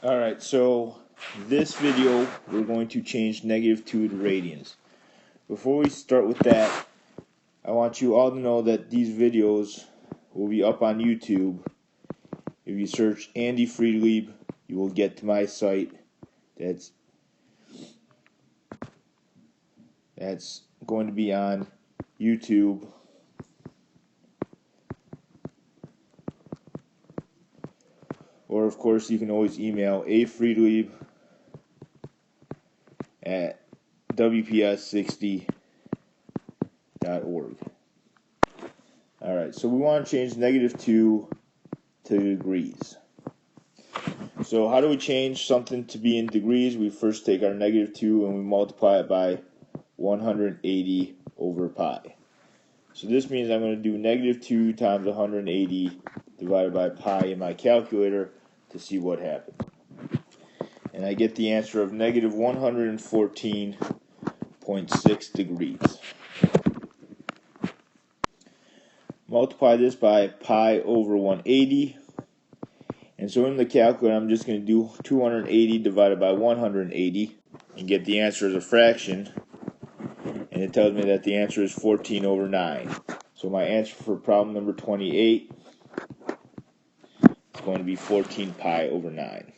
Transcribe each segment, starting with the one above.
Alright, so this video we're going to change -2 to radians. Before we start with that, I want you all to know that these videos will be up on YouTube. If you search Andy Friedlieb, you will get to my site. That's going to be on YouTube. Or, of course, you can always email afriedlieb@wps60.org. Alright, so we want to change -2 to degrees. So how do we change something to be in degrees? We first take our -2 and we multiply it by 180 over pi. So this means I'm going to do -2 times 180 divided by pi in my calculator to see what happens. And I get the answer of -114.6 degrees. Multiply this by pi over 180. And so in the calculator, I'm just going to do 280 divided by 180 and get the answer as a fraction. And it tells me that the answer is 14 over 9. So my answer for problem number 28 is going to be 14 pi over 9.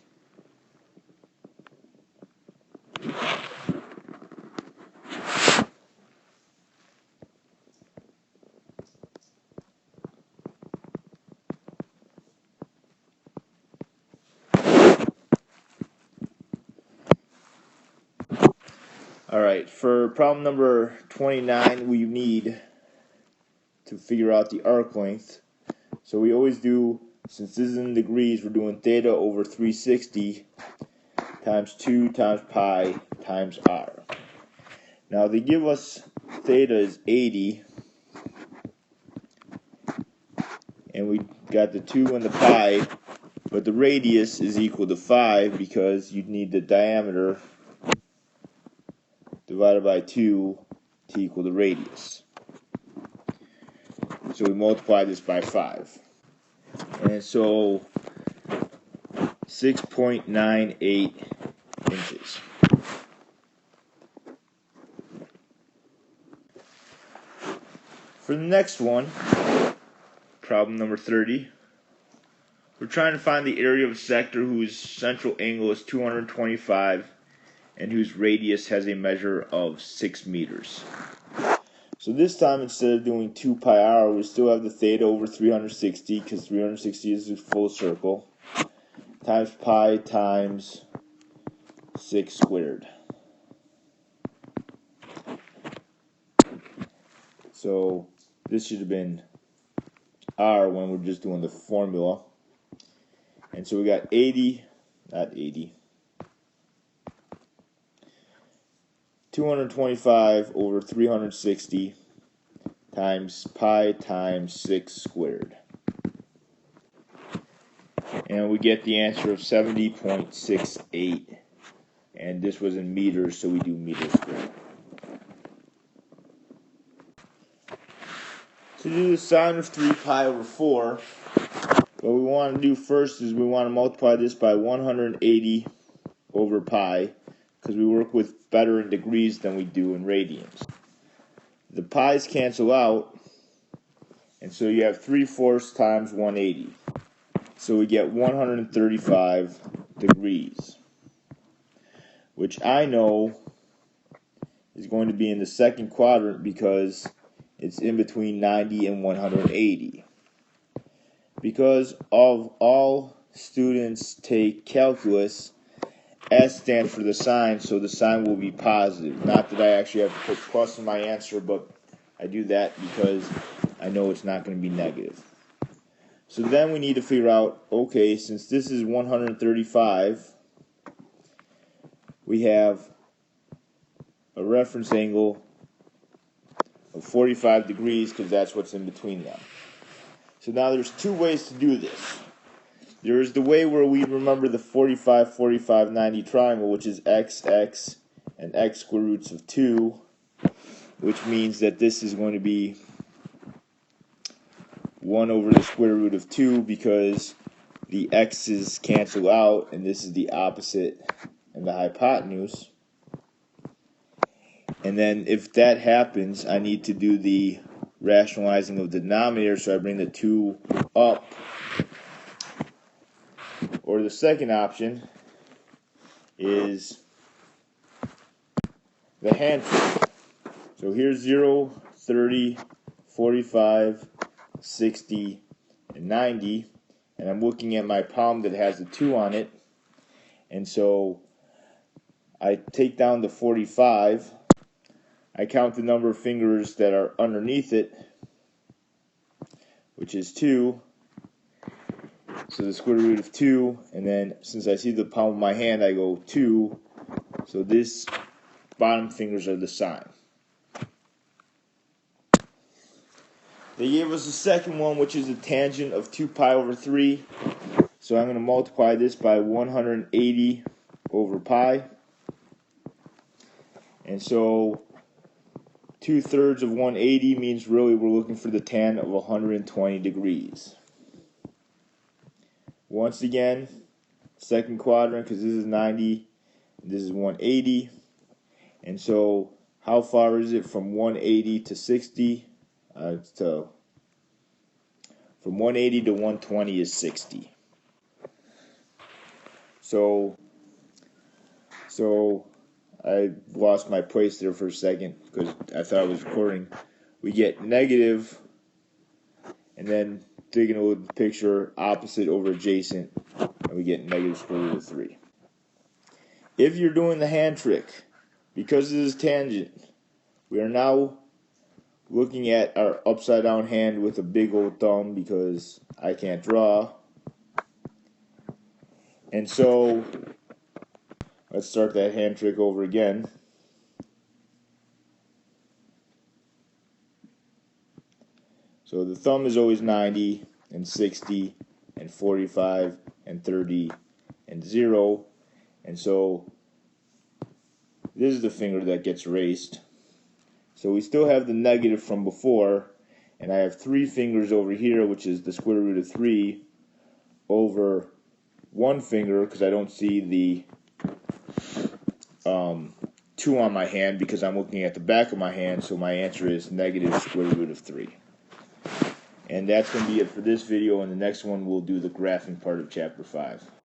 Alright, for problem number 29, we need to figure out the arc length. So we always do, since this is in degrees, we're doing theta over 360 times 2 times pi times r. Now they give us theta is 80, and we got the 2 and the pi, but the radius is equal to 5 because you'd need the diameter divided by 2 to equal the radius. So we multiply this by 5. And so 6.98 inches. For the next one, problem number 30, we're trying to find the area of a sector whose central angle is 225 and whose radius has a measure of 6 meters. So this time, instead of doing 2 pi r, we still have the theta over 360, because 360 is a full circle, times pi times 6 squared. So this should have been r when we're just doing the formula. And so we got 225 over 360 times pi times 6 squared. And we get the answer of 70.68. And this was in meters, so we do meters squared. To do the sine of 3 pi over 4, what we want to do first is we want to multiply this by 180 over pi, because we work with better in degrees than we do in radians. The pi's cancel out, and so you have 3/4 times 180. So we get 135 degrees, which I know is going to be in the second quadrant because it's in between 90 and 180. Because of all students take calculus, S stands for the sign, so the sign will be positive. Not that I actually have to put plus in my answer, but I do that because I know it's not going to be negative. So then we need to figure out, okay, since this is 135, we have a reference angle of 45 degrees because that's what's in between them. So now there's two ways to do this. There is the way where we remember the 45, 45, 90 triangle, which is x, x, and x square roots of 2, which means that this is going to be 1 over the square root of 2 because the x's cancel out, and this is the opposite and the hypotenuse. And then if that happens, I need to do the rationalizing of the denominator, so I bring the 2 up. Or the second option is the hand trick. So here's 0, 30, 45, 60, and 90. And I'm looking at my palm that has a 2 on it. And so I take down the 45. I count the number of fingers that are underneath it, which is 2. So the square root of 2, and then since I see the palm of my hand, I go 2. So this bottom fingers are the sign. They gave us a second one, which is a tangent of 2 pi over 3. So I'm going to multiply this by 180 over pi. And so 2/3 of 180 means really we're looking for the tan of 120 degrees. Once again, second quadrant, because this is 90, and this is 180. And so how far is it from 180 to 60? From 180 to 120 is 60. So I lost my place there for a second because I thought I was recording. We get negative, and then taking a look at the picture, opposite over adjacent, and we get negative square root of 3. If you're doing the hand trick, because this is tangent, we are now looking at our upside down hand with a big old thumb because I can't draw. And so let's start that hand trick over again. So the thumb is always 90 and 60 and 45 and 30 and 0. And so this is the finger that gets erased. So we still have the negative from before, and I have 3 fingers over here, which is the square root of 3 over 1 finger, because I don't see the 2 on my hand because I'm looking at the back of my hand, so my answer is negative square root of 3. And that's going to be it for this video. In the next one, we'll do the graphing part of Chapter 5.